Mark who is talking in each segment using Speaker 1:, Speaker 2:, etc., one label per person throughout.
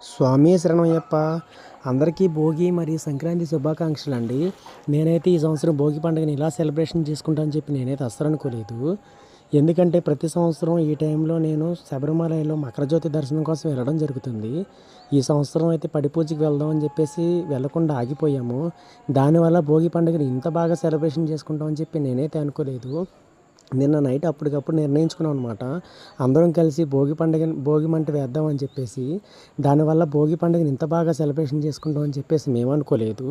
Speaker 1: స్వామి శరణమయ్యప్ప. అందరికీ భోగి మరియు సంక్రాంతి శుభాకాంక్షలు అండి. నేనైతే ఈ సంవత్సరం భోగి పండుగని ఇలా సెలబ్రేషన్ చేసుకుంటానని చెప్పి నేనైతే అస్సలు అనుకోలేదు. ఎందుకంటే ప్రతి సంవత్సరం ఈ టైంలో నేను శబరిమలలో మకరజ్యోతి దర్శనం కోసం వెళ్ళడం జరుగుతుంది. ఈ సంవత్సరం అయితే పడి పూజకి వెళ్దాం అని చెప్పేసి వెళ్ళకుండా ఆగిపోయాము. దానివల్ల భోగి పండుగని ఇంత బాగా సెలబ్రేషన్ చేసుకుంటామని చెప్పి నేనైతే అనుకోలేదు. నిన్న నైట్ అప్పటికప్పుడు నిర్ణయించుకున్నాం అనమాట. అందరం కలిసి భోగి మంట వేద్దామని చెప్పేసి. దానివల్ల భోగి పండుగని ఇంత బాగా సెలబ్రేషన్ చేసుకుంటాం అని చెప్పేసి మేము అనుకోలేదు.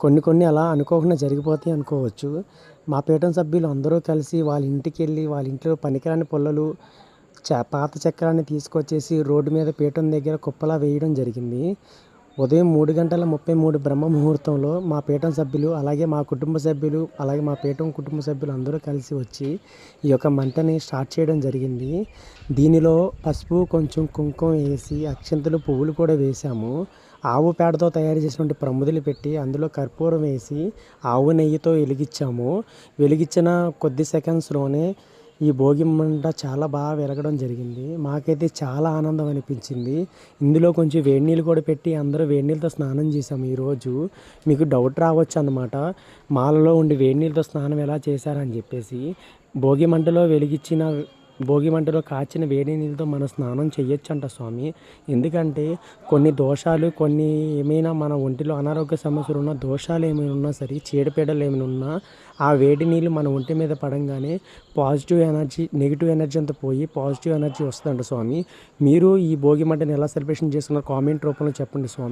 Speaker 1: కొన్ని అలా అనుకోకుండా జరిగిపోతాయి అనుకోవచ్చు. మా పీఠం సభ్యులు అందరూ కలిసి వాళ్ళ ఇంటికి వెళ్ళి వాళ్ళ ఇంట్లో పనికిరాని పుల్లలు పాత చక్రాన్ని తీసుకొచ్చేసి రోడ్డు మీద పీఠం దగ్గర కుప్పలా వేయడం జరిగింది. ఉదయం 3:33 బ్రహ్మ ముహూర్తంలో మా పీఠం సభ్యులు, అలాగే మా కుటుంబ సభ్యులు, అలాగే మా పీఠం కుటుంబ సభ్యులు అందరూ కలిసి వచ్చి ఈ యొక్క మంటని స్టార్ట్ చేయడం జరిగింది. దీనిలో పసుపు, కొంచెం కుంకుమ వేసి అక్షింతలు, పువ్వులు కూడా వేసాము. ఆవు పేడతో తయారు చేసినటువంటి ప్రమిదలు పెట్టి అందులో కర్పూరం వేసి ఆవు నెయ్యితో వెలిగించాము. వెలిగించిన కొద్ది సెకండ్స్లోనే ఈ భోగి మంట చాలా బాగా వెలగడం జరిగింది. మాకైతే చాలా ఆనందం అనిపించింది. ఇందులో కొంచెం వేడి నీళ్ళు కూడా పెట్టి అందరూ వేడి నీళ్ళతో స్నానం చేసాము ఈరోజు. మీకు డౌట్ రావచ్చు అన్నమాట, మాలలో ఉండి వేడి నీళ్ళతో స్నానం ఎలా చేశారని చెప్పేసి. భోగి మంటలో భోగి మంటలో కాచిన వేడి నీళ్ళతో మనం స్నానం చేయొచ్చంట స్వామి. ఎందుకంటే కొన్ని దోషాలు, ఏమైనా మన ఒంటిలో అనారోగ్య సమస్యలు ఉన్న దోషాలు ఏమైనా ఉన్నా సరే, చీడపీడలు ఏమైనా ఉన్నా ఆ వేడి నీళ్ళు మన ఒంటి మీద పడంగానే పాజిటివ్ ఎనర్జీ, నెగిటివ్ ఎనర్జీ అంతా పోయి పాజిటివ్ ఎనర్జీ వస్తుందంట స్వామి. మీరు ఈ భోగి మంటని ఎలా సెలబ్రేషన్ చేసుకున్నారో కామెంట్ రూపంలో చెప్పండి స్వామి.